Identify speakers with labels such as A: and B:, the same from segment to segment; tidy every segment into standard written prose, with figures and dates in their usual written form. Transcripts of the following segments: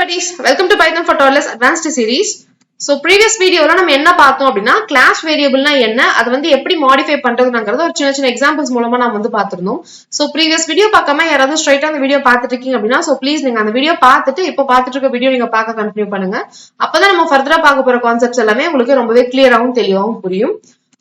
A: buddies, welcome to PythonTutorials advanced series. So previous video la நம்ம என்ன பார்த்தோம் அப்படினா class variable னா என்ன அது வந்து எப்படி modify பண்றதுங்கறது ஒரு சின்ன examples மூலமா நாம வந்து பார்த்திருந்தோம். So previous video பார்க்காம யாராவது straight அந்த வீடியோ பார்த்துட்டு இருக்கீங்க அப்படினா so please நீங்க அந்த வீடியோ பார்த்துட்டு இப்போ பார்த்துட்டு இருக்க வீடியோ நீங்க பார்க்க கண்டினியூ பண்ணுங்க. அப்பதான் நம்ம ஃபர்தரா பார்க்க போற கான்செப்ட்ஸ் எல்லாமே உங்களுக்கு ரொம்பவே கிளியராவும் தெளிவாவும் புரியும்.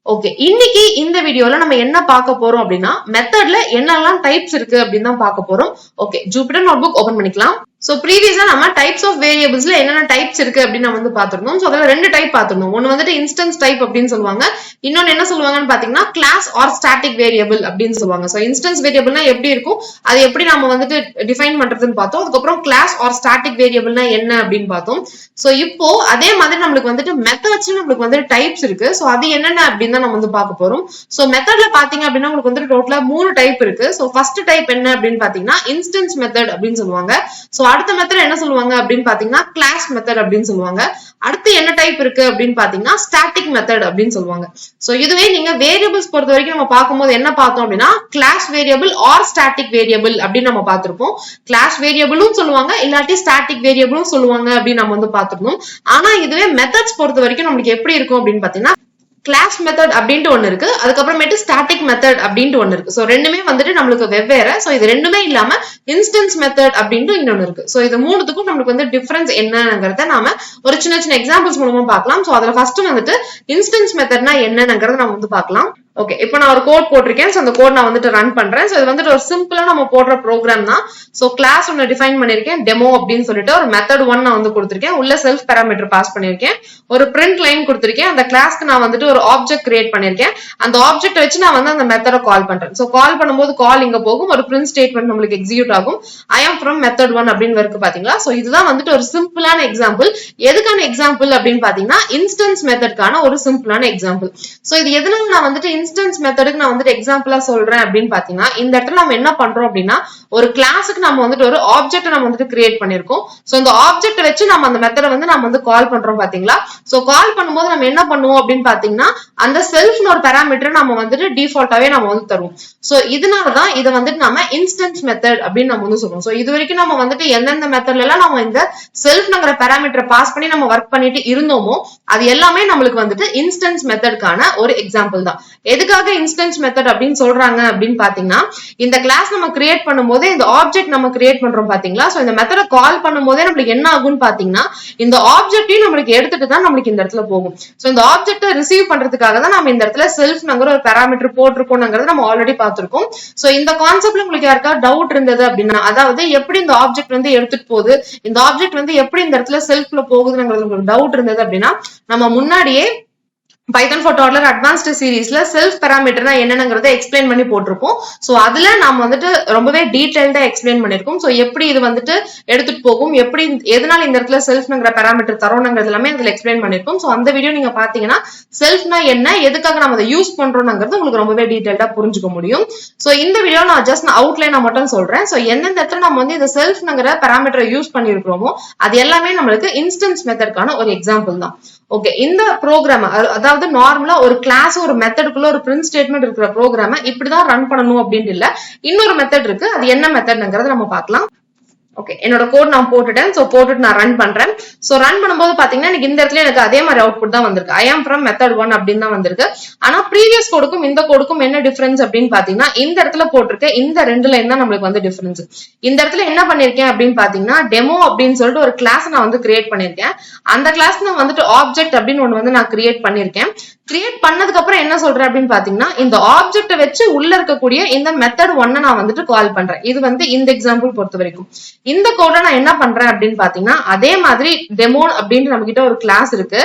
A: ஓகே, இன்னைக்கு இந்த வீடியோல நம்ம என்ன பார்க்க போறோம் அப்படின்னா மெத்தட்ல என்னெல்லாம் டைப்ஸ் இருக்கு அப்படின்னு தான் பார்க்க போறோம். ஓகே, ஜூபிட்டர் நோட்புக் ஓபன் பண்ணிக்கலாம். சோ ப்ரீவியஸா நம்ம டைப்ஸ் ஆஃப் வேரியபிள்ஸ்ல என்னென்ன டைப்ஸ் இருக்கு அப்படின்னு நம்ம வந்து பார்த்திருந்தோம். சோ அதுல ரெண்டு டைப் பார்த்திருந்தோம். ஒன்னு வந்துட்டு இன்ஸ்டன்ஸ் டைப் அப்படின்னு சொல்லுவாங்க, இன்னொன்னு என்ன சொல்லுவாங்கன்னு பாத்தீங்கன்னா கிளாஸ் ஆர் ஸ்டாட்டிக் வேரியபிள் அப்படின்னு சொல்லுவாங்க. சோ இன்ஸ்டன்ஸ் வேரியபிள்னா எப்படி இருக்கும், அது எப்படி நம்ம வந்துட்டு டிஃபைன் பண்றதுன்னு பார்த்தோம். அதுக்கப்புறம் கிளாஸ் ஆர் ஸ்டாட்டிக் வேரியபிள்னா என்ன அப்படின்னு பார்த்தோம். சோ இப்போ அதே மாதிரி நம்மளுக்கு வந்துட்டு மெத்தட்ஸ்ல நம்மளுக்கு வந்து டைப்ஸ் இருக்கு. சோ அது என்னென்ன அப்படின்னு தான் நம்ம வந்து பார்க்க போறோம். சோ மெத்தட்ல பாத்தீங்க அப்படின்னா உங்களுக்கு வந்து டோட்டலா 3 டைப் இருக்கு. சோ ஃபர்ஸ்ட் டைப் என்ன அப்படின்னு பாத்தீங்கன்னா இன்ஸ்டன்ஸ் மெத்தட் அப்படின்னு சொல்லுவாங்க. சோ அடுத்த மெத்தட் என்ன சொல்லுவாங்க அப்படின்னு பாத்தீங்கன்னா கிளாஸ் மெத்தட் அப்படின்னு சொல்லுவாங்க. அடுத்து என்ன டைப் இருக்கு அப்படின்னு பாத்தீங்கன்னா ஸ்டாட்டிக் மெத்தட் அப்படின்னு சொல்லுவாங்க. சோ இதுவே நீங்க வேரியபிள்ஸ் பொறுத்த வரைக்கும் நம்ம பார்க்கும்போது என்ன பார்த்தோம் அப்படின்னா class variable or static variable அப்படின்னு நம்ம பார்த்திருப்போம். கிளாஸ் வேரியபிளும் சொல்லுவாங்க, இல்லாட்டி ஸ்டாட்டிக் வேரியபிளும் சொல்லுவாங்க அப்படின்னு நம்ம வந்து பார்த்திருந்தோம். ஆனா இதுவே மெத்தட்ஸ் பொறுத்த வரைக்கும் நமக்கு எப்படி இருக்கும் அப்படின்னு பாத்தீங்கன்னா கிளாஸ் மெத்தட் அப்படின்ட்டு ஒண்ணு இருக்கு, அதுக்கப்புறமேட்டு ஸ்டாட்டிக் மெத்தட் அப்படின்ட்டு ஒண்ணு இருக்கு. சோ ரெண்டுமே வந்துட்டு நம்மளுக்கு வெவ்வேறு. சோ இது ரெண்டுமே இல்லாம இன்ஸ்டன்ஸ் மெத்தட் அப்படின்ட்டு இன்னொன்னு இருக்கு. சோ இது மூணுத்துக்கும் நம்மளுக்கு வந்து டிஃபரன்ஸ் என்னங்கிறத நாம ஒரு சின்ன எக்ஸாம்பிள்ஸ் மூலமா பார்க்கலாம். சோ அதுல ஃபர்ஸ்ட் வந்துட்டு இன்ஸ்டன்ஸ் மெத்தட்னா என்னங்கிறத நம்ம வந்து பார்க்கலாம். ஓகே, இப்போ நான் ஒரு கோட் போட்டிருக்கேன். சோ அந்த கோட் நான் வந்துட்டு ரன் பண்றேன். சோ இது வந்துட்டு ஒரு சிம்பிளா நம்ம போடுற ப்ரோக்ராம் தான். சோ கிளாஸ் ஒன்னு டிஃபைன் பண்ணிருக்கேன், டெமோ அப்படின்னு சொல்லிட்டு ஒரு மெத்தட் 1 நான் வந்து கொடுத்திருக்கேன். உள்ள செல்ஃப் பாராமீட்டர் பாஸ் பண்ணிருக்கேன், ஒரு பிரிண்ட் லைன் கொடுத்திருக்கேன். அந்த கிளாஸ்க்கு நான் வந்துட்டு ஒரு ஆப்ஜெக்ட் கிரியேட் பண்ணிருக்கேன். அந்த ஆப்ஜெக்ட் வச்சு நான் வந்து அந்த மெத்தட கால் பண்றேன். சோ கால் பண்ணும்போது கால் இங்க போகும், ஒரு பிரிண்ட் ஸ்டேட்மெண்ட் நம்மளுக்கு எக்ஸிக்யூட் ஆகும். ஐ ஆம் ஃப்ரம் மெத்தட் 1 அப்படின்னு இருக்கு பாத்தீங்களா. சோ இதுதான் வந்துட்டு ஒரு சிம்பிளான எக்ஸாம்பிள். எதுக்கான எக்ஸாம்பிள் அப்படின்னு பாத்தீங்கன்னா இன்ஸ்டன்ஸ் மெத்தட்கான ஒரு சிம்பிளான எக்ஸாம்பிள். சோ இது எதனால நான் வந்துட்டு இன்ஸ்டன்ஸ் மெத்தடுக்கு நான் வந்துட்டு எக்ஸாம்பிளா சொல்றேன் அப்படின்னு பாத்தீங்கன்னா இந்த இடத்துல நம்ம என்ன பண்றோம் அப்படின்னா ஒரு கிளாஸுக்கு நம்ம வந்துட்டு ஒரு ஆப்ஜெக்ட் நம்ம வந்துட்டு கிரியேட் பண்ணிருக்கோம். சோ இந்த ஆப்ஜெக்ட் வச்சு நம்ம அந்த மெத்தட வந்து நம்ம வந்து கால் பண்றோம் பாத்தீங்களா. சோ கால் பண்ணும்போது நம்ம என்ன பண்ணுவோம் அப்படின்னு பாத்தீங்கன்னா அந்த செல்ஃப்னு ஒரு பாராமீட்டர் நம்ம வந்துட்டு டிஃபால்ட்டாவே நம்ம வந்து தருவோம். சோ இதனாலதான் இதை வந்துட்டு நம்ம இன்ஸ்டன்ஸ் மெத்தட் அப்படின்னு நம்ம வந்து சொல்றோம். சோ இது வரைக்கும் நம்ம வந்துட்டு எந்தெந்த மெத்தட்ல எல்லாம் நம்ம இந்த செல்ஃப்ங்கிற பாராமீட்டர் பாஸ் பண்ணி நம்ம ஒர்க் பண்ணிட்டு இருந்தோமோ அது எல்லாமே நம்மளுக்கு வந்துட்டு இன்ஸ்டன்ஸ் மெத்தட்கான ஒரு எக்ஸாம்பிள் தான். எதுக்காக இன்ஸ்டன்ஸ் மெத்தட் அப்படின்னு சொல்றாங்க அப்படின்னு பாத்தீங்கன்னா இந்த கிளாஸ் நம்ம கிரியேட் பண்ணும்போது இந்த ஆப்ஜெக்ட் நம்ம கிரியேட் பண்றோம் பாத்தீங்களா. சோ இந்த மெத்தட கால் பண்ணும்போதே நம்மளுக்கு என்ன ஆகும்னு பாத்தீங்கன்னா இந்த ஆப்ஜெக்டையும் நம்மளுக்கு எடுத்துட்டு தான் நம்மளுக்கு இந்த இடத்துல போகும். சோ இந்த ஆப்ஜெக்ட ரிசீவ் பண்றதுக்காக தான் நம்ம இந்த இடத்துல செல்ஃப்ங்கிற ஒரு பாராமீட்டர் போட்டிருக்கோம்ங்கிறத நம்ம ஆல்ரெடி பார்த்திருக்கோம். சோ இந்த கான்செப்ட்ல உங்களுக்கு யாருக்கா டவுட் இருந்தது அப்படின்னா அதாவது எப்படி இந்த ஆப்ஜெக்ட் வந்து எடுத்துட்டு போகுது, இந்த ஆப்ஜெக்ட் வந்து எப்படி இந்த இடத்துல செல்ஃப்ல போகுதுங்கிறது உங்களுக்கு டவுட் இருந்தது அப்படின்னா நம்ம முன்னாடியே Python for Toddler advanced seriesல செல்ஃப் பாராமீட்டர்னா என்னங்கிறத எக்ஸ்பிளைன் பண்ணி போட்டிருப்போம். சோ அதுல நாம வந்துட்டு ரொம்பவே டீடைல்டா எக்ஸ்பிளைன் பண்ணிருக்கோம். சோ எப்படி இது வந்துட்டு எடுத்துட்டு போகும், எப்படி எதனால இந்த இடத்துல செல்ஃப்ங்கிற பாராமீட்டர் தரோம்ங்கிறது எல்லாமே அதுல எக்ஸ்பிளைன் பண்ணிருக்கோம். சோ அந்த வீடியோ நீங்க பாத்தீங்கன்னா செல்ஃப்னா என்ன, எதுக்காக நம்ம அதை யூஸ் பண்றோம்ங்கிறது உங்களுக்கு ரொம்பவே டீடைல்டா புரிஞ்சுக்க முடியும். சோ இந்த வீடியோ நான் ஜஸ்ட் அவுட்லைனா மட்டும் சொல்றேன். சோ எந்தெந்த இடத்துல நம்ம வந்து இந்த செல்ஃப்ங்கிற பாராமீட்டரை யூஸ் பண்ணிருக்கிறோமோ அது எல்லாமே நம்மளுக்கு இன்ஸ்டன்ஸ் மெத்தட்கான ஒரு எக்ஸாம்பிள் தான். ஓகே, இந்த ப்ரோக்ராம் அதாவது நார்மலா ஒரு கிளாஸ் ஒரு மெத்தடுக்குள்ள ஒரு பிரிண்ட் ஸ்டேட்மெண்ட் இருக்கிற ப்ரோக்ராம இப்படிதான் ரன் பண்ணணும் அப்படின்னு இல்ல. இன்னொரு மெத்தட் இருக்கு, அது என்ன மெத்தட்ங்கிறத நம்ம பார்க்கலாம். ஓகே, என்னோட கோட் நான் போட்டுட்டேன். சோ போட்டுட்டு நான் ரன் பண்றேன். சோ ரன் பண்ணும்போது பாத்தீங்கன்னா எனக்கு இந்த இடத்துல எனக்கு அதே மாதிரி அவுட்புட் தான் வந்திருக்கு. ஐ ஆம் ஃப்ரம் மெத்தட் 1 அப்படின்னு தான் வந்திருக்கு. ஆனா ப்ரீவியஸ் கோடுக்கும் இந்த கோடுக்கும் என்ன டிஃபரன்ஸ் அப்படின்னு பாத்தீங்கன்னா இந்த இடத்துல போட்டிருக்க இந்த ரெண்டு லைன் தான் நம்மளுக்கு வந்து டிஃபரன்ஸ். இந்த இடத்துல என்ன பண்ணிருக்கேன் அப்படின்னு பாத்தீங்கன்னா டெமோ அப்படின்னு சொல்லிட்டு ஒரு கிளாஸ் நான் வந்து கிரியேட் பண்ணிருக்கேன். அந்த கிளாஸ் நான் வந்துட்டு ஆப்ஜெக்ட் அப்படின்னு ஒண்ணு வந்து நான் கிரியேட் பண்ணிருக்கேன். கிரியேட் பண்ணதுக்கு அப்புறம் என்ன சொல்றேன் அப்படின்னு பாத்தீங்கன்னா இந்த ஆப்ஜெக்ட வச்சு உள்ள இருக்கக்கூடிய இந்த மெத்தட் 1 நான் வந்துட்டு கால் பண்றேன். இது வந்து இந்த எக்ஸாம்பிள் பொறுத்த வரைக்கும் இந்த கோட நான் என்ன பண்றேன் அப்படின்னு பாத்தீங்கன்னா அதே மாதிரி டெமோ அப்படின்னு நம்ம கிட்ட ஒரு கிளாஸ் இருக்கு.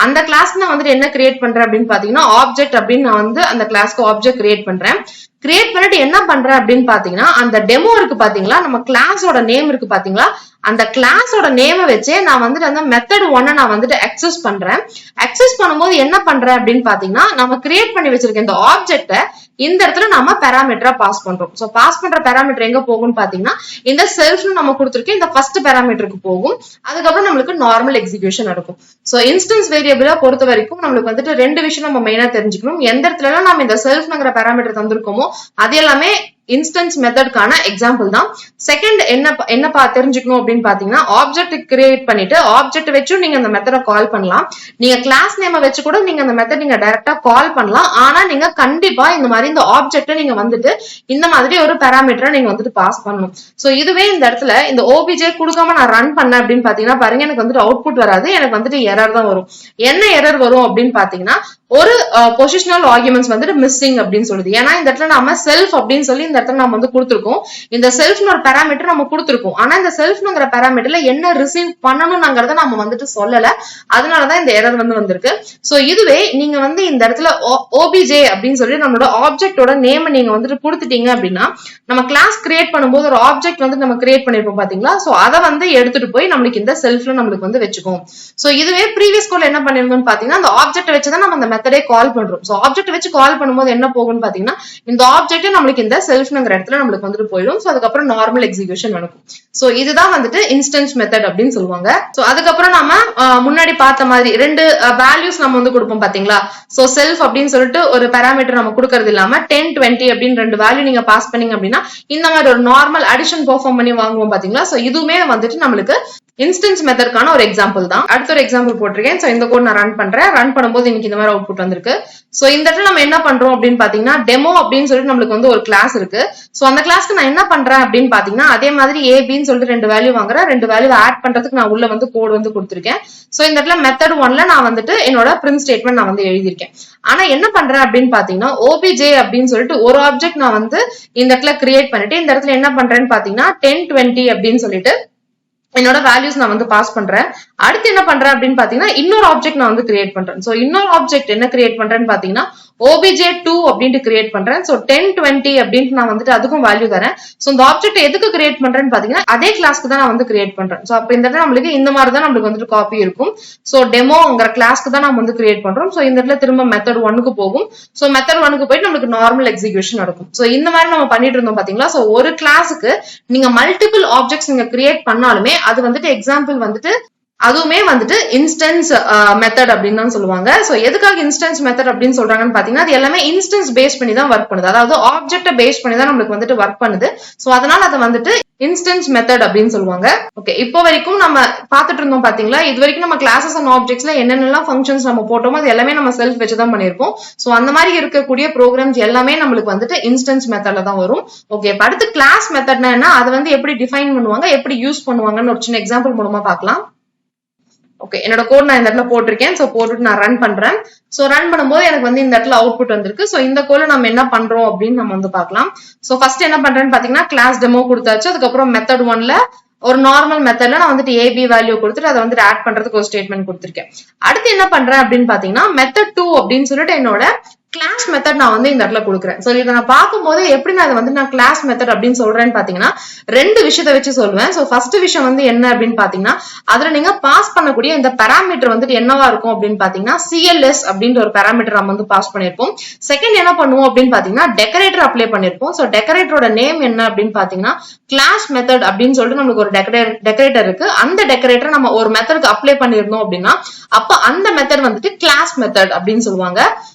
A: அந்த கிளாஸ் நான் வந்துட்டு என்ன கிரியேட் பண்றேன் அப்படின்னு பாத்தீங்கன்னா ஆப்ஜெக்ட் அப்படின்னு நான் வந்து அந்த கிளாஸ்க்கு ஆப்ஜெக்ட் கிரியேட் பண்றேன். கிரியேட் பண்ணிட்டு என்ன பண்றேன் அப்படின்னு பாத்தீங்கன்னா அந்த டெமோ இருக்கு பாத்தீங்களா, நம்ம கிளாஸோட நேம் இருக்கு பாத்தீங்களா, அந்த கிளாஸோட நேமை வச்சே நான் வந்துட்டு அந்த மெத்தட் 1 நான் வந்துட்டு அக்சஸ் பண்றேன். அக்சஸ் பண்ணும்போது என்ன பண்றேன் அப்படின்னு பாத்தீங்கன்னா நம்ம கிரியேட் பண்ணி வச்சிருக்க இந்த ஆப்ஜெக்ட இந்த இடத்துல நம்ம பாராமீட்டரா பாஸ் பண்றோம். சோ பாஸ் பண்ற பாராமீட்டர் எங்க போகும்னு பாத்தீங்கன்னா இந்த செல்ஃப்னு நம்ம கொடுத்திருக்கோம் இந்த ஃபர்ஸ்ட் பாராமீட்டருக்கு போகும். அதுக்கப்புறம் நம்மளுக்கு நார்மல் எக்ஸிகியூஷன் நடக்கும். சோ இன்ஸ்டன்ஸ் வேரியபிளா பொறுத்த வரைக்கும் நம்மளுக்கு வந்துட்டு ரெண்டு விஷயம் நம்ம மெயினா தெரிஞ்சுக்கணும். எந்த இடத்துல நம்ம இந்த செல்ஃப்ங்கிற பாராமீட்டர் தந்திருக்கோமோ அது எல்லாமே இன்ஸ்டன்ஸ் மெத்தட்கான எக்ஸாம்பிள் தான். செகண்ட் என்ன தெரிஞ்சுக்கணும் அப்படின்னு பாத்தீங்கன்னா, ஆப்ஜெக்ட் கிரியேட் பண்ணிட்டு ஆப்ஜெக்ட் வச்சு நீங்க அந்த மெத்தடை கால் பண்ணலாம். நீங்க கிளாஸ் நேம வச்சு கூட நீங்க அந்த மெத்தட் நீங்க டைரக்டா கால் பண்ணலாம். ஆனா நீங்க கண்டிப்பா இந்த மாதிரி இந்த ஆப்ஜெக்ட் நீங்க வந்துட்டு இந்த மாதிரி ஒரு பாராமீட்டரை நீங்க வந்துட்டு பாஸ் பண்ணணும். சோ இதுவே இந்த இடத்துல இந்த ஓபிஜே கொடுக்காம நான் ரன் பண்ணேன் அப்படின்னு பாத்தீங்கன்னா பாருங்க, எனக்கு வந்துட்டு அவுட்புட் வராது, எனக்கு வந்துட்டு எரர் தான் வரும். என்ன எரர் வரும் அப்படின்னு பாத்தீங்கன்னா, ஒரு பொசிஷனல் ஆர்குமெண்ட்ஸ் வந்துட்டு மிஸ்ஸிங் அப்படின்னு சொல்லுது. ஏன்னா இந்த இடத்துல நம்ம செல்ஃப் அப்படின்னு சொல்லி இந்த இடத்துல நம்ம வந்து கொடுத்துருக்கோம். இந்த செல்ஃப்னு ஒரு பாராமீட்டர் நம்ம கொடுத்துருக்கோம். ஆனா இந்த செல்ஃப்ங்கிற பாராமீட்டர்ல என்ன ரிசீவ் பண்ணணும்ங்கிறத நம்ம வந்துட்டு சொல்லல. அதனாலதான் இந்த எரர் வந்து வந்திருக்கு. சோ இதுவே நீங்க வந்து இந்த இடத்துல ஓபிஜே அப்படின்னு சொல்லி நம்மளோட ஆப்ஜெக்டோட நேம் நீங்க வந்துட்டு கொடுத்துட்டீங்க அப்படின்னா, நம்ம கிளாஸ் கிரியேட் பண்ணும்போது ஒரு ஆப்ஜெக்ட் வந்து நம்ம கிரியேட் பண்ணிருப்போம் பாத்தீங்களா, சோ அதை வந்து எடுத்துட்டு போய் நம்மளுக்கு இந்த செல்ஃப்ல நம்மளுக்கு வந்து வச்சுக்கோம். சோ இதுவே ப்ரீவியஸ் கோட்ல என்ன பண்ணிருந்தோம்னு பாத்தீங்கன்னா, அந்த ஆப்ஜெக்ட் வச்சுதான் நம்ம அந்த மெத்தடே கால் பண்றோம். சோ ஆப்ஜெக்ட் வச்சு கால் பண்ணும்போது என்ன போகும்னு பாத்தீங்கன்னா, இந்த ஆப்ஜெக்ட் நம்மளுக்கு இந்த செல்ஃப்ங்கிற இடத்துல நம்மளுக்கு வந்துட்டு போயிடும். சோ அதுக்கப்புறம் நார்மல் எக்ஸிகியூஷன் நடக்கும். சோ இதுதான் வந்துட்டு இன்ஸ்டன்ஸ் மெத்தட் அப்படின்னு சொல்லுவாங்க. சோ அதுக்கப்புறம் நம்ம முன்னாடி பார்த்த மாதிரி ரெண்டு வேல்யூஸ் நம்ம வந்து கொடுப்போம் பாத்தீங்களா. சோ செல்ஃப் அப்படின்னு சொல்லிட்டு ஒரு பாராமீட்டர் நம்ம கொடுக்கறது இல்லாம 10 20 அப்படின்னு ரெண்டு வேல்யூ நீங்க பாஸ் பண்ணீங்க அப்படின்னா இந்த மாதிரி ஒரு நார்மல் அடிஷன் பெர்ஃபார்ம் பண்ணி வாங்குவோம் பாத்தீங்களா. சோ இதுவுமே வந்துட்டு நம்மளுக்கு இன்ஸ்டன்ஸ் மெத்தட்கான ஒரு எக்ஸாம்பிள் தான். அடுத்த ஒரு எக்ஸாம்பிள் போட்டிருக்கேன். சோ இந்த கோட் நான் ரன் பண்றேன். ரன் பண்ணும்போது எனக்கு இந்த மாதிரி அவுட்புட் வந்திருக்கு. சோ இந்த இடத்துல நம்ம என்ன பண்றோம் அப்படின்னு பாத்தீங்கன்னா, டெமோ அப்படின்னு சொல்லிட்டு நம்மளுக்கு வந்து ஒரு கிளாஸ் இருக்கு. சோ அந்த கிளாஸ்க்கு நான் என்ன பண்றேன் அப்படின்னு பாத்தீங்கன்னா, அதே மாதிரி ஏபின்னு சொல்லிட்டு ரெண்டு வேல்யூ வாங்குறேன். ரெண்டு வேல்யூ ஆட் பண்றதுக்கு நான் உள்ள வந்து கோட் வந்து கொடுத்திருக்கேன். சோ இந்த இடத்துல மெத்தட் 1ல நான் வந்துட்டு என்னோட பிரிண்ட் ஸ்டேட்மெண்ட் நான் வந்து எழுதியிருக்கேன். ஆனா என்ன பண்றேன் அப்படின்னு பாத்தீங்கன்னா, ஓபிஜே அப்படின்னு சொல்லிட்டு ஒரு ஆப்ஜெக்ட் நான் வந்து இந்த இடத்துல கிரியேட் பண்ணிட்டு இந்த இடத்துல என்ன பண்றேன்னு பாத்தீங்கன்னா 10 20 அப்படின்னு சொல்லிட்டு என்னோட வேல்யூஸ் நான் வந்து பாஸ் பண்றேன். அடுத்து என்ன பண்றேன் அப்படின்னு பாத்தீங்கன்னா, இன்னொரு ஆப்ஜெக்ட் நான் வந்து கிரியேட் பண்றேன். சோ இன்னொரு ஆப்ஜெக்ட் என்ன கிரியேட் பண்றேன்னு பாத்தீங்கன்னா obj2 அப்படின்ட்டு கிரியேட் பண்றேன். சோ 10 20 அப்படின்ட்டு நான் வந்துட்டு அதுக்கும் வேல்யூ தரேன். சோ இந்த ஆப்ஜெக்ட் எதுக்கு கிரியேட் பண்றேன்னு பாத்தீங்கன்னா, அதே கிளாஸ்க்கு தான் நான் வந்து கிரியேட் பண்றேன். சோ அப்ப இந்த இடத்துல நம்மளுக்கு இந்த மாதிரி தான் நம்மளுக்கு வந்துட்டு காப்பி இருக்கும். சோ டெமோங்கிற கிளாஸ்க்கு தான் நம்ம வந்து கிரியேட் பண்றோம். சோ இந்த இடத்துல திரும்ப மெத்தட் 1க்கு போகும். சோ மெத்தட் 1க்கு போயிட்டு நம்மளுக்கு நார்மல் எக்ஸிகியூஷன் நடக்கும். சோ இந்த மாதிரி நம்ம பண்ணிட்டு இருந்தோம் பாத்தீங்களா. சோ ஒரு கிளாஸுக்கு நீங்க மல்டிபிள் ஆப்ஜெக்ட்ஸ் நீங்க கிரியேட் பண்ணாலுமே அது வந்துட்டு எக்ஸாம்பிள் வந்துட்டு அதுவுமே வந்துட்டு இன்ஸ்டன்ஸ் மெத்தட் அப்படின்னு தான் சொல்லுவாங்க. சோ எதுக்காக இன்ஸ்டன்ஸ் மெத்தட் அப்படின்னு சொல்றாங்கன்னு பாத்தீங்கன்னா, அது எல்லாமே இன்ஸ்டன்ஸ் பேஸ் பண்ணி தான் ஒர்க் பண்ணுது. அதாவது ஆப்ஜெக்ட பேஸ் பண்ணி தான் நம்மளுக்கு வந்துட்டு ஒர்க் பண்ணுது. சோ அதனால அதை வந்துட்டு இன்ஸ்டன்ஸ் மெத்தட் அப்படின்னு சொல்லுவாங்க. ஓகே, இப்போ வரைக்கும் நம்ம பாத்துட்டு இருந்தோம் பாத்தீங்களா. இது வரைக்கும் நம்ம கிளாஸஸ் அண்ட் ஆப்ஜெக்ட்ஸ்ல என்னென்னலாம் ஃபங்க்ஷன்ஸ் நம்ம போட்டோமோ அது எல்லாமே நம்ம செல்ஃப் வச்சு தான் பண்ணிருப்போம். சோ அந்த மாதிரி இருக்கக்கூடிய ப்ரோக்ராம்ஸ் எல்லாமே நம்மளுக்கு வந்துட்டு இன்ஸ்டன்ஸ் மெத்தட்ல தான் வரும். ஓகே, இப்ப அடுத்து கிளாஸ் மெத்தட்னா என்ன, அதை வந்து எப்படி டிஃபைன் பண்ணுவாங்க, எப்படி யூஸ் பண்ணுவாங்கன்னு ஒரு சின்ன எக்ஸாம்பிள் மூலமா பார்க்கலாம். ஓகே, என்னோட கோட் நான் இந்த இடத்துல போட்டிருக்கேன். சோ போட்டுட்டு நான் ரன் பண்றேன். சோ ரன் பண்ணும்போது எனக்கு வந்து இந்த இடத்துல அவுட்புட் வந்திருக்கு. சோ இந்த கோட்ல நம்ம என்ன பண்றோம் அப்படின்னு நம்ம வந்து பார்க்கலாம். சோ ஃபர்ஸ்ட் என்ன பண்றேன்னு பாத்தீங்கன்னா, கிளாஸ் டெமோ கொடுத்தாச்சு. அதுக்கப்புறம் மெத்தட் 1ல ஒரு நார்மல் மெத்தட்ல நான் வந்துட்டு ஏபி வேல்யூ கொடுத்துட்டு அதை வந்துட்டு ஆட் பண்றதுக்கு ஒரு ஸ்டேட்மெண்ட் கொடுத்திருக்கேன். அடுத்து என்ன பண்றேன் அப்படின்னு பாத்தீங்கன்னா, மெத்தட் 2 அப்படின்னு சொல்லிட்டு என்னோட கிளாஸ் மெத்தட் நான் வந்து இந்த இடத்துல கொடுக்குறேன். சோ இதை நான் பார்க்கும்போது எப்படி நான் வந்து நான் கிளாஸ் மெத்தட் அப்படின்னு சொல்றேன்னு பாத்தீங்கன்னா, ரெண்டு விஷயத்தை வச்சு சொல்லுவேன். சோ ஃபர்ஸ்ட் விஷயம் வந்து என்ன அப்படின்னு பாத்தீங்கன்னா, அதுல நீங்க பாஸ் பண்ணக்கூடிய இந்த பாராமீட்டர் வந்துட்டு என்னவா இருக்கும் அப்படின்னு பாத்தீங்கன்னா, CLS அப்படின்ற ஒரு பாராமீட்டர் நம்ம வந்து பாஸ் பண்ணிருப்போம். செகண்ட் என்ன பண்ணுவோம் அப்படின்னு பாத்தீங்கன்னா, டெக்கரேட்டர் அப்ளை பண்ணிருப்போம். சோ டெக்கரேட்டரோட நேம் என்ன அப்படின்னு பாத்தீங்கன்னா, கிளாஸ் மெத்தட் அப்படின்னு சொல்லிட்டு நமக்கு ஒரு டெக்கரேட்டர் இருக்கு. அந்த டெக்கரேட்டர் நம்ம ஒரு மெத்தடுக்கு அப்ளை பண்ணிருந்தோம் அப்படின்னா அப்ப அந்த மெத்தட் வந்துட்டு கிளாஸ் மெத்தட் அப்படின்னு சொல்லுவாங்க.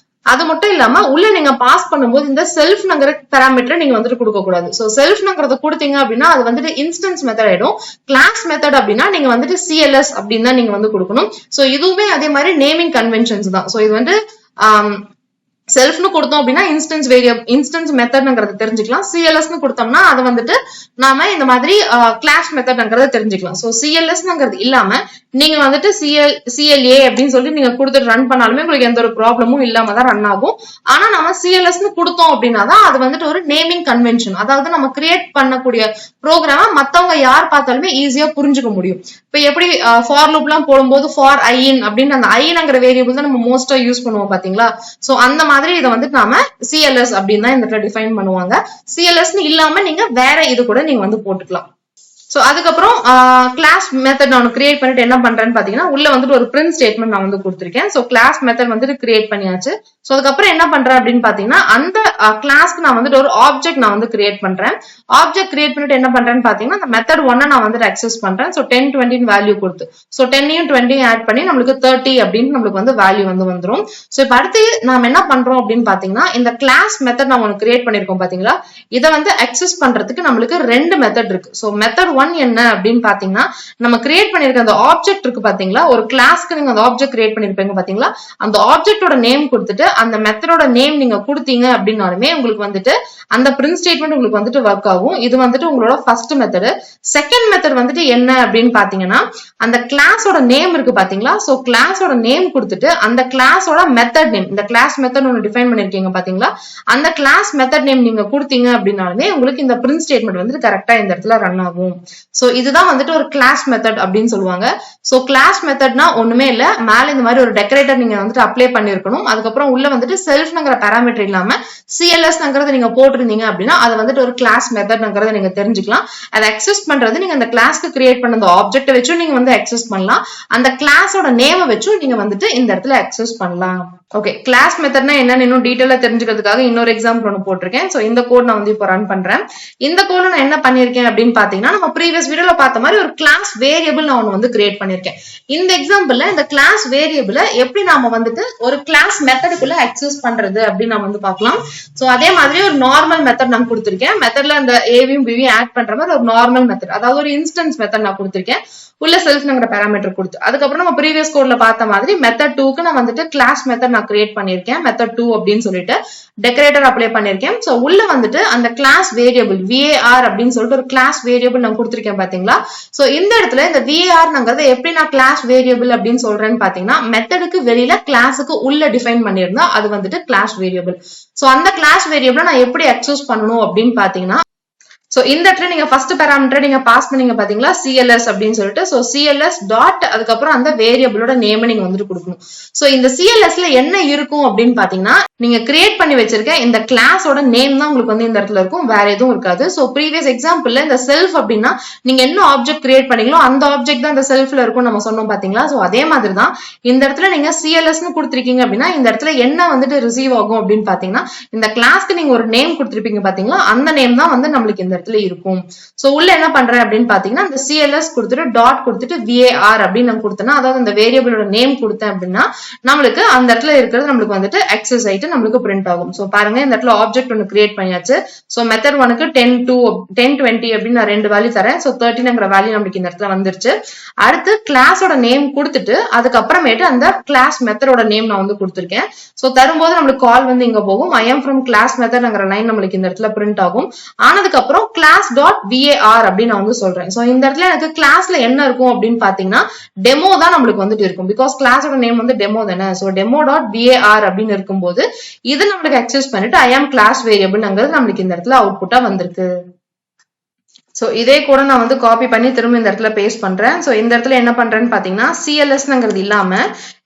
A: அது மட்டும் இல்லாம உள்ள நீங்க பாஸ் பண்ணும்போது இந்த செல்ஃப்ங்கிற பாராமீட்டர் நீங்க வந்துட்டு கொடுக்க கூடாது. சோ செல்ஃப்ங்கிறத கொடுத்தீங்க அப்படின்னா அது வந்துட்டு இன்ஸ்டன்ஸ் மெத்தட் ஆயிடும். கிளாஸ் மெத்தட் அப்படின்னா நீங்க வந்துட்டு CLS அப்படின்னு தான் நீங்க வந்து கொடுக்கணும். சோ இதுவுமே அதே மாதிரி நேமிங் கன்வென்ஷன்ஸ் தான். சோ இது வந்து செல்ஃப்னு கொடுத்தோம் அப்படின்னா இன்ஸ்டன்ஸ் மெத்தட்ங்கிறத தெரிஞ்சுக்கலாம். CLSன்னு கொடுத்தோம்னா அதை வந்துட்டு நாம இந்த மாதிரி கிளாஸ் மெத்தட்ங்கிறத தெரிஞ்சுக்கலாம். சோ CLSங்கிறது இல்லாம நீங்க வந்துட்டு CLA அப்படின்னு சொல்லி நீங்க கொடுத்துட்டு ரன் பண்ணாலுமே உங்களுக்கு எந்த ஒரு ப்ராப்ளமும் இல்லாம தான் ரன் ஆகும். ஆனா நம்ம CLSன்னு கொடுத்தோம் அப்படின்னா தான் அது வந்துட்டு ஒரு நேமிங் கன்வென்ஷன். அதாவது நம்ம கிரியேட் பண்ணக்கூடிய ப்ரோக்ராம மத்தவங்க யார் பார்த்தாலுமே ஈஸியா புரிஞ்சுக்க முடியும். இப்ப எப்படி ஃபார் லூப் எல்லாம் போடும்போது ஃபார் ஐன் அப்படின்னு அந்த ஐன்ங்கிற வேரியபிள் தான் நம்ம மோஸ்டா யூஸ் பண்ணுவோம் பாத்தீங்களா. சோ அந்த மாதிரி இதை வந்துட்டு நாம CLS அப்படின்னு தான் இந்த டிஃபைன் பண்ணுவாங்க. CLSன்னு இல்லாம நீங்க வேற இது கூட நீங்க வந்து போட்டுக்கலாம். சோ அதுக்கப்புறம் கிளாஸ் மெத்தட் நான் கிரியேட் பண்ணிட்டு என்ன பண்றேன்னு பாத்தீங்கன்னா உள்ள வந்துட்டு ஒரு பிரிண்ட் ஸ்டேட்மெண்ட் நான் வந்து கொடுத்திருக்கேன். சோ கிளாஸ் மெத்தட் வந்துட்டு கிரியேட் பண்ணியாச்சு. சோ அதுக்கப்புறம் என்ன பண்றேன் அப்படின்னு பாத்தீங்கன்னா அந்த கிளாஸ்க்கு நான் வந்துட்டு ஒரு ஆப்ஜெக்ட் நான் வந்து கிரியேட் பண்றேன். ஆப்ஜெக்ட் கிரியேட் பண்ணிட்டு என்ன பண்றேன்னு பாத்தீங்கன்னா அந்த மெத்தட் 1 நான் வந்துட்டு அக்சஸ் பண்றேன். சோ 10 20 வேல்யூ கொடுத்து சோ 10 20 ஆட் பண்ணி நம்மளுக்கு 30 அப்படின்னு நம்மளுக்கு வந்து வேல்யூ வந்து வந்துரும். சோ இப்ப அடுத்து நாம என்ன பண்றோம் அப்படின்னு பாத்தீங்கன்னா இந்த கிளாஸ் மெத்தட் நான் ஒன்னு கிரியேட் பண்ணிருக்கோம் பாத்தீங்களா, இதை வந்து அக்சஸ் பண்றதுக்கு நம்மளுக்கு 2 மெத்தட் இருக்கு. சோ மெத்தட் 1 என்ன அப்படின்னு பாத்தீங்கன்னா நம்ம கிரியேட் பண்ணிருக்க அந்த ஆப்ஜெக்ட் இருக்கு பாத்தீங்களா, ஒரு கிளாஸ்க்கு நீங்க அந்த ஆப்ஜெக்ட் கிரியேட் பண்ணிருப்பீங்க பாத்தீங்களா, அந்த ஆப்ஜெக்டோட நேம் கொடுத்துட்டு அந்த மெத்தடோட நேம் நீங்க கொடுத்தீங்க அப்படின்னாலுமே உங்களுக்கு வந்துட்டு அந்த பிரிண்ட் ஸ்டேட்மெண்ட் உங்களுக்கு வந்துட்டு ஒர்க் ஆகும். இது வந்துட்டு உங்களோட ஃபர்ஸ்ட் மெத்தட். செகண்ட் மெத்தட் வந்துட்டு என்ன அப்படின்னு பாத்தீங்கன்னா அந்த கிளாஸோட நேம் இருக்கு பாத்தீங்களா, சோ கிளாஸோட நேம் கொடுத்துட்டு அந்த கிளாஸோட மெத்தட் நேம், இந்த கிளாஸ் மெத்தட் ஒன்னு டிஃபைன் பண்ணிருக்கீங்க பாத்தீங்களா, அந்த கிளாஸ் மெத்தட் நேம் நீங்க கொடுத்தீங்க அப்படின்னாலுமே உங்களுக்கு இந்த பிரிண்ட் ஸ்டேட்மெண்ட் வந்துட்டு கரெக்டா இந்த இடத்துல ரன் ஆகும். சோ இதுதான் வந்துட்டு ஒரு கிளாஸ் மெத்தட் அப்படின்னு சொல்லுவாங்க. சோ கிளாஸ் மெத்தட்னா ஒண்ணுமே இல்ல, மேல இந்த மாதிரி ஒரு டெக்கரேட்டர் நீங்க வந்துட்டு அப்ளை பண்ணிருக்கணும். அதுக்கப்புறம் உள்ள வந்துட்டு செல்ஃப்ங்கிற பாராமீட்டர் இல்லாம சிஎல்எஸ்ங்கிறத நீங்க போட்டிருந்தீங்க அப்படின்னா அது வந்துட்டு ஒரு கிளாஸ் மெத்தட்ங்கிறத நீங்க தெரிஞ்சுக்கலாம். அதை அக்சஸ் பண்றது நீங்க அந்த கிளாஸ்க்கு கிரியேட் பண்ண அந்த ஆப்ஜெக்ட் வச்சும் நீங்க வந்து அக்சஸ் பண்ணலாம். அந்த கிளாஸோட நேமை வச்சும் நீங்க வந்துட்டு இந்த இடத்துல அக்சஸ் பண்ணலாம். ஓகே, கிளாஸ் மெத்தட்னா என்னன்னு இன்னும் டீடைலா தெரிஞ்சுக்கிறதுக்காக இன்னொரு எக்ஸாம்பிள் ஒன்று போட்டிருக்கேன். சோ இந்த கோட் நான் வந்து இப்போ ரன் பண்றேன். இந்த கோட் நான் என்ன பண்ணிருக்கேன் அப்படின்னு பாத்தீங்கன்னா நம்ம ப்ரீவியஸ் வீடியோல பார்த்த மாதிரி ஒரு கிளாஸ் வேரியபிள் நான் ஒன்று வந்து கிரியேட் பண்ணிருக்கேன். இந்த எக்ஸாம்பிள்ல இந்த கிளாஸ் வேரியபிள எப்படி நாம வந்துட்டு ஒரு கிளாஸ் மெத்தடுக்குள்ள அக்சஸ் பண்றது அப்படின்னு நம்ம வந்து பார்க்கலாம். சோ அதே மாதிரி ஒரு நார்மல் மெத்தட் நான் கொடுத்திருக்கேன். மெத்தட்ல அந்த ஏவியும் பிவியும் ஆட் பண்ற மாதிரி ஒரு நார்மல் மெத்தட், அதாவது ஒரு இன்ஸ்டன்ஸ் மெத்தட் நான் கொடுத்திருக்கேன். உள்ள செல்ஃப்ங்கிற பாராமீட்டர் கொடுத்து அதுக்கப்புறம் நம்ம ப்ரீவியஸ் கோட்ல பார்த்த மாதிரி மெத்தட் 2க்கு நான் வந்துட்டு கிளாஸ் மெத்தட் நான் கிரியேட் பண்ணிருக்கேன். மெத்தட் 2 அப்படின்னு சொல்லிட்டு டெக்கரேட்டர் அப்ளை பண்ணிருக்கேன். சோ உள்ள வந்துட்டு அந்த கிளாஸ் வேரியபிள் VAR அப்படின்னு சொல்லிட்டு ஒரு கிளாஸ் வேரியபிள் நான் கொடுத்திருக்கேன் பாத்தீங்களா. சோ இந்த இடத்துல இந்த VARங்கிறத எப்படி நான் கிளாஸ் வேரியபிள் அப்படின்னு சொல்றேன்னு பாத்தீங்கன்னா மெத்தடுக்கு வெளியில கிளாஸுக்கு உள்ள டிஃபைன் பண்ணிருந்தா அது வந்துட்டு கிளாஸ் வேரியபிள். சோ அந்த கிளாஸ் வேரியபிளை நான் எப்படி அக்சஸ் பண்ணணும் அப்படின்னு பாத்தீங்கன்னா சோ இந்த இடத்துல நீங்க ஃபர்ஸ்ட் பாராமீட்டர் நீங்க பாஸ் பண்ணீங்க பாத்தீங்களா CLS அப்படின்னு சொல்லிட்டு, சோ CLS டாட் அதுக்கப்புறம் அந்த வேரியபிளோட நேம் நீங்க வந்துட்டு கொடுக்கணும். சோ இந்த CLSல என்ன இருக்கும் அப்படின்னு பாத்தீங்கன்னா நீங்க கிரியேட் பண்ணி வச்சிருக்க இந்த கிளாஸோட நேம் தான் உங்களுக்கு வந்து இந்த இடத்துல இருக்கும், வேற எதுவும் இருக்காது. சோ ப்ரீவியஸ் எக்ஸாம்பிள்ல இந்த செல்ஃப் அப்படின்னா நீங்க என்ன ஆப்ஜெக்ட் கிரியேட் பண்ணீங்களோ அந்த ஆப்ஜெக்ட் தான் இந்த செல்ஃப்ல இருக்கும் நம்ம சொன்னோம் பாத்தீங்களா. சோ அதே மாதிரி தான் இந்த இடத்துல நீங்க CLSன்னு கொடுத்திருக்கீங்க அப்படின்னா இந்த இடத்துல என்ன வந்துட்டு ரிசீவ் ஆகும் அப்படின்னு பாத்தீங்கன்னா இந்த கிளாஸ்க்கு நீங்க ஒரு நேம் கொடுத்திருப்பீங்க பாத்தீங்களா, அந்த நேம் தான் வந்து நம்மளுக்கு இந்த இருக்கும். சோ உள்ள என்ன பண்றேன் அப்படின்னு பாத்தீங்கன்னா இந்த CLS கொடுத்துட்டு டாட் கொடுத்துட்டு VAR அப்படின்னு நான் கொடுத்தேன்னா அதாவது அந்த வேரியபிளோட நேம் கொடுத்தேன் அப்படின்னா நம்மளுக்கு அந்த இடத்துல இருக்கிறது நம்மளுக்கு வந்துட்டு அக்சஸ் ஆயிட்டு நம்மளுக்கு பிரிண்ட் ஆகும். சோ பாருங்க இந்த இடத்துல ஆப்ஜெக்ட் ஒன்னு கிரியேட் பண்ணியாச்சு. சோ மெத்தட் 1க்கு 10 20 அப்படின்னு நான் 2 வேல்யூ தரேன். சோ 13ங்கிற வேல்யூ நம்மளுக்கு இந்த இடத்துல வந்துருச்சு. அடுத்து கிளாஸோட நேம் கொடுத்துட்டு அதுக்கப்புறமேட்டு அந்த கிளாஸ் மெத்தடோட நேம் நான் வந்து கொடுத்திருக்கேன். சோ தரும்போது நம்மளுக்கு கால் வந்து இங்க போகும். I am from class method line நம்மளுக்கு இந்த இடத்துல பிரிண்ட் ஆகும். ஆனதுக்கு அப்புறம் class dot var அப்படின்னு நான் வந்து சொல்றேன். சோ இந்த இடத்துல எனக்கு கிளாஸ்ல என்ன இருக்கும் அப்படின்னு பாத்தீங்கன்னா டெமோ தான் நம்மளுக்கு வந்துட்டு இருக்கும். பிகாஸ் கிளாஸோட நேம் வந்து டெமோ தானே. சோ டெமோ டாட் var அப்படின்னு இருக்கும்போது இது நம்மளுக்கு அக்சஸ் பண்ணிட்டு I am class variableங்கிறது நம்மளுக்கு இந்த இடத்துல அவுட்புட்டா வந்திருக்கு. சோ இதே கூட நான் வந்து காப்பி பண்ணி திரும்ப இந்த இடத்துல பேஸ்ட் பண்றேன். சோ இந்த இடத்துல என்ன பண்றேன்னு பாத்தீங்கன்னா CLSங்கிறது இல்லாம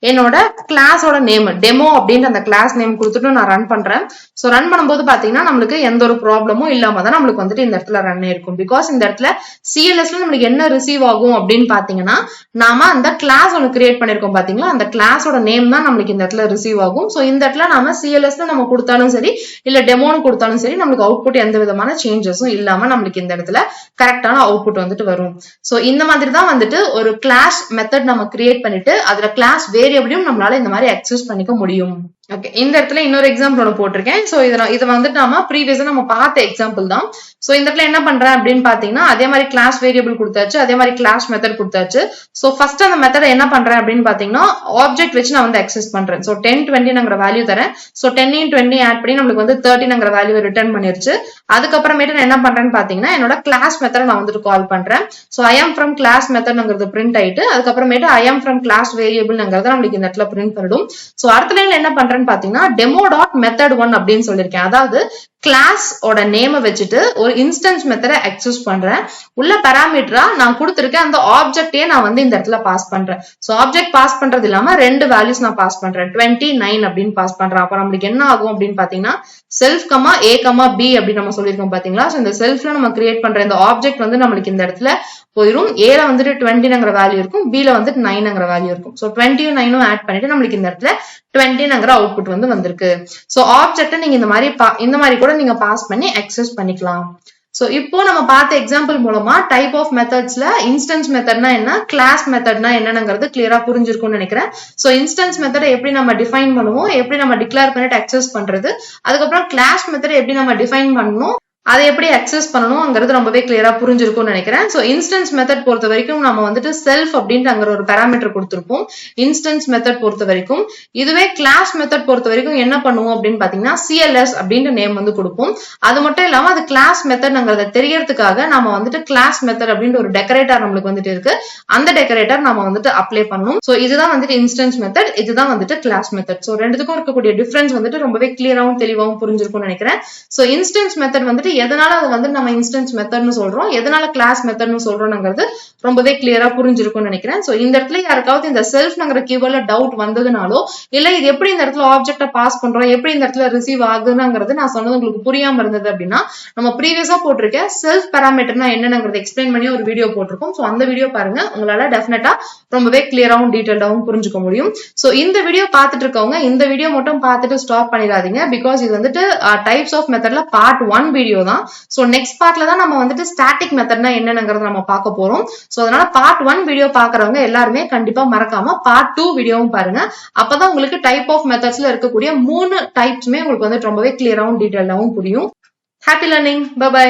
A: என்னோட கிளாஸோட நேம் டெமோ அப்படின்ற அந்த கிளாஸ் நேம் கொடுத்துட்டு நான் ரன் பண்றேன். சோ ரன் பண்ணும்போது பாத்தீங்கன்னா நம்மளுக்கு எந்த ஒரு ப்ராப்ளமும் இல்லாம தான் நம்மளுக்கு வந்துட்டு இந்த இடத்துல ரன் ஆயிருக்கும். பிகாஸ் இந்த இடத்துல CLSல நம்மளுக்கு என்ன ரிசீவ் ஆகும் அப்படின்னு பாத்தீங்கன்னா நாம அந்த கிளாஸ் ஒன்னு கிரியேட் பண்ணிருக்கோம் பாத்தீங்களா, அந்த கிளாஸோட நேம் தான் நம்மளுக்கு இந்த இடத்துல ரிசீவ் ஆகும். சோ இந்த இடத்துல நாம CLSல நம்ம கொடுத்தாலும் சரி இல்ல டெமோன்னு கொடுத்தாலும் சரி நம்மளுக்கு அவுட்புட் எந்த விதமான சேஞ்சஸும் இல்லாம நம்மளுக்கு இந்த இடத்துல கரெக்டான அவுட்புட் வந்துட்டு வரும். சோ இந்த மாதிரி தான் வந்துட்டு ஒரு கிளாஸ் மெத்தட் நம்ம கிரியேட் பண்ணிட்டு அதுல கிளாஸ் வேரியபிளையும் நம்மளால இந்த மாதிரி அக்சஸ் பண்ணிக்க முடியும். ஓகே, இந்த இடத்துல இன்னொரு எக்ஸாம்பிள் ஒன்று போட்டிருக்கேன். சோ இது வந்துட்டு நம்ம ப்ரீவியஸா நம்ம பார்த்த எக்ஸாம்பிள் தான். சோ இந்த இடத்துல என்ன பண்றேன் அப்படின்னு பாத்தீங்கன்னா அதே மாதிரி கிளாஸ் வேரியபிள் கொடுத்தாச்சு, அதே மாதிரி கிளாஸ் மெத்தட் கொடுத்தாச்சு. சோ ஃபர்ஸ்ட் அந்த மெத்தட் என்ன பண்றேன் அப்படின்னு பாத்தீங்கன்னா ஆப்ஜெக்ட் வச்சு நான் வந்து அக்சஸ் பண்றேன். சோ 10 20ங்கிற வேல்யூ தரேன். சோ 10 20 ஆட் பண்ணி நம்மளுக்கு வந்து 13ங்கிற வேல்யூ ரிட்டர்ன் பண்ணிருச்சு. அதுக்கப்புறமேட்டு நான் என்ன பண்றேன்னு பாத்தீங்கன்னா என்னோட கிளாஸ் மெத்தட் நான் வந்துட்டு கால் பண்றேன். So I am from class மெத்தட்ங்கிறது பிரிண்ட் ஆயிட்டு அதுக்கப்புறமேட்டு I am from class வேரியபிள்ங்கிறத நம்மளுக்கு இந்த இடத்துல பிரிண்ட் பண்ணிடும். சோ அடுத்த லைன்ல என்ன பண்றேன் பண்றேன்னு பாத்தீங்கன்னா demo.method1 அப்படின்னு சொல்லியிருக்கேன். அதாவது கிளாஸ் ஓட நேம வச்சுட்டு ஒரு இன்ஸ்டன்ஸ் மெத்தட அக்சஸ் பண்றேன். உள்ள பாராமீட்டரா நான் கொடுத்திருக்கேன் அந்த ஆப்ஜெக்டே நான் வந்து இந்த இடத்துல பாஸ் பண்றேன். சோ ஆப்ஜெக்ட் பாஸ் பண்றது இல்லாம ரெண்டு வேல்யூஸ் நான் பாஸ் பண்றேன். 29 அப்படின்னு பாஸ் பண்றேன். அப்ப நம்மளுக்கு என்ன ஆகும் அப்படின்னு பாத்தீங்கன்னா self comma a comma b அப்படின்னு நம்ம சொல்லியிருக்கோம் பாத்தீங்களா. சோ இந்த செல்ஃப்ல நம்ம கிரியேட் பண்ற இந்த ஆப்ஜெக்ட் வந்து நம்மளுக்கு இந்த இடத்துல போயிரும். ஏல வந்துட்டு 20ங்கிற வேல்யூ இருக்கும், பில வந்துட்டு 9ங்கிற வேல்யூ இருக்கும். சோ 20யும் 9ம் ஆட் பண்ணிட்டு நம்மளுக்கு இந்த இடத்துல 20ங்கிற அவுட்புட் வந்து வந்திருக்கு. சோ ஆப்ஜெக்ட் நீங்க இந்த மாதிரி கூட நீங்க பாஸ் பண்ணி அக்சஸ் பண்ணிக்கலாம். சோ இப்போ நம்ம பார்த்த எக்ஸாம்பிள் மூலமா டைப் ஆஃப் மெத்தட்ஸ்ல இன்ஸ்டன்ஸ் மெத்தட்னா என்ன, கிளாஸ் மெத்தட்னா என்னங்கிறது கிளியரா புரிஞ்சிருக்கும்னு நினைக்கிறேன். சோ இன்ஸ்டன்ஸ் மெத்தட் எப்படி நம்ம டிஃபைன் பண்ணுவோம், எப்படி நம்ம டிக்ளேர் பண்ணிட்டு அக்சஸ் பண்றது, அதுக்கப்புறம் கிளாஸ் மெத்தட் எப்படி நம்ம டிஃபைன் பண்ணணும், அதை எப்படி அக்சஸ் பண்ணணும்ங்கிறது ரொம்பவே கிளியரா புரிஞ்சிருக்கும்னு நினைக்கிறேன். சோ இன்ஸ்டன்ஸ் மெத்தட் பொறுத்த வரைக்கும் நம்ம வந்துட்டு செல்ஃப் அப்படின்ட்டு அங்க ஒரு பாராமீட்டர் கொடுத்திருப்போம் இன்ஸ்டன்ஸ் மெத்தட் பொறுத்த வரைக்கும். இதுவே கிளாஸ் மெத்தட் பொறுத்த வரைக்கும் என்ன பண்ணுவோம் அப்படின்னு பாத்தீங்கன்னா CLS அப்படின்ற நேம் வந்து கொடுப்போம். அது மட்டும் இல்லாம அது கிளாஸ் மெத்தட்ங்கிறத தெரியறதுக்காக நம்ம வந்துட்டு கிளாஸ் மெத்தட் அப்படின்ற ஒரு டெக்கரேட்டர் நம்மளுக்கு வந்துட்டு இருக்கு. அந்த டெக்கரேட்டர் நம்ம வந்துட்டு அப்ளை பண்ணணும். சோ இதுதான் வந்துட்டு இன்ஸ்டன்ஸ் மெத்தட், இதுதான் வந்துட்டு கிளாஸ் மெத்தட். சோ ரெண்டுத்துக்கும் இருக்கக்கூடிய டிஃபரன்ஸ் வந்துட்டு ரொம்பவே கிளியராவும் தெளிவாகவும் புரிஞ்சிருக்கும்னு நினைக்கிறேன். சோ இன்ஸ்டன்ஸ் மெத்தட் வந்துட்டு எதனால அது வந்து நம்ம இன்ஸ்டன்ஸ் மெத்தட்னு சொல்றோம், எதனால கிளாஸ் மெத்தட்னு சொல்றோம்ங்கிறது ரொம்பவே கிளியரா புரிஞ்சிருக்கும்னு நினைக்கிறேன். சோ இந்த இடத்துல யாருக்காவது இந்த செல்ஃப்ங்கிற கீவேர்ட்ல டவுட் வந்ததுனாலோ இல்ல இது எப்படி இந்த இடத்துல ஆப்ஜெக்ட பாஸ் பண்றோம், எப்படி இந்த இடத்துல ரிசீவ் ஆகுதுங்கிறது நான் சொன்னது உங்களுக்கு புரியாம இருந்தது அப்படின்னா நம்ம ப்ரீவியஸா போட்டிருக்க செல்ஃப் பாராமீட்டர்னா என்னங்கிறத எக்ஸ்பிளைன் பண்ணி ஒரு வீடியோ போட்டிருக்கோம். சோ அந்த வீடியோ பாருங்க, உங்களால டெஃபினட்டா ரொம்பவே கிளியராவும் டீடைல்டாவும் புரிஞ்சுக்க முடியும். சோ இந்த வீடியோ பார்த்துட்டு இருக்கவங்க இந்த வீடியோ மட்டும் பார்த்துட்டு ஸ்டாப் பண்ணிடாதீங்க. பிகாஸ் இது வந்துட்டு டைப்ஸ் ஆஃப் மெத்தட்ல பார்ட் 1 வீடியோ தான். சோ நெக்ஸ்ட் பார்ட்ல தான் நம்ம வந்துட்டு ஸ்டாட்டிக் மெத்தட்னா என்னங்கிறத நம்ம பார்க்க போறோம். சோ அதனால பார்ட் 1 வீடியோ பாக்குறவங்க எல்லாருமே கண்டிப்பா மறக்காம பார்ட் 2 வீடியோவும் பாருங்க. அப்பதான் உங்களுக்கு டைப் ஆஃப் மெத்தட்ஸ்ல இருக்கக்கூடிய 3 டைப்ஸ்மே உங்களுக்கு வந்து ரொம்பவே கிளியராவும் டீடைல்டாவும் புரியும். Happy learning. Bye by.